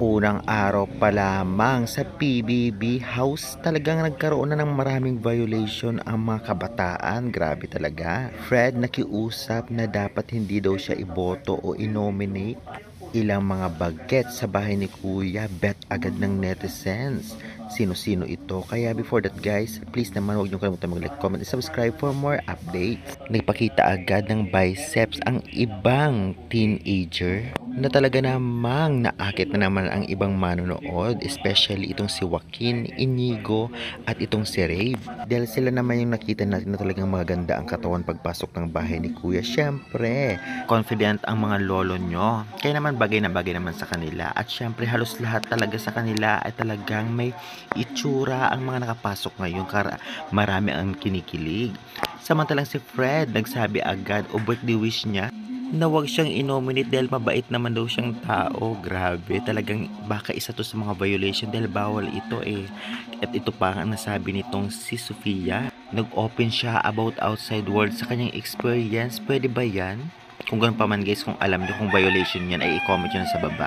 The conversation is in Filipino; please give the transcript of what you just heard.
Unang araw pa lamang sa PBB House, talagang nagkaroon na ng maraming violation ang mga kabataan. Grabe talaga. Fred nakiusap na dapat hindi daw siya iboto o inominate. Ilang mga bagets sa bahay ni Kuya, bet agad ng netizens. Sino-sino ito? Kaya before that guys, please naman huwag niyo kalimutan mag-like, comment, and subscribe for more updates. Nagpakita agad ng biceps ang ibang teenager na talaga namang naakit na naman ang ibang manonood, especially itong si Joaquin, Inigo at itong si Rave. Dahil sila naman yung nakita natin na talagang maganda ang katawan pagpasok ng bahay ni Kuya. Syempre, confident ang mga lolo nyo. Kaya naman bagay na bagay naman sa kanila. At syempre halos lahat talaga sa kanila ay talagang may itsura ang mga nakapasok ngayon. Marami ang kinikilig. Samantalang si Fred nagsabi agad o birthday wish niya na wag siyang inominate dahil mabait naman daw siyang tao. Grabe, talagang baka isa to sa mga violation dahil bawal ito eh. At ito pa ang nasabi nitong si Sofia. Nag-open siya about outside world sa kanyang experience. Pwede ba yan? Kung ganun pa man guys, kung alam niyo kung violation yan ay i-comment nyo na sa baba.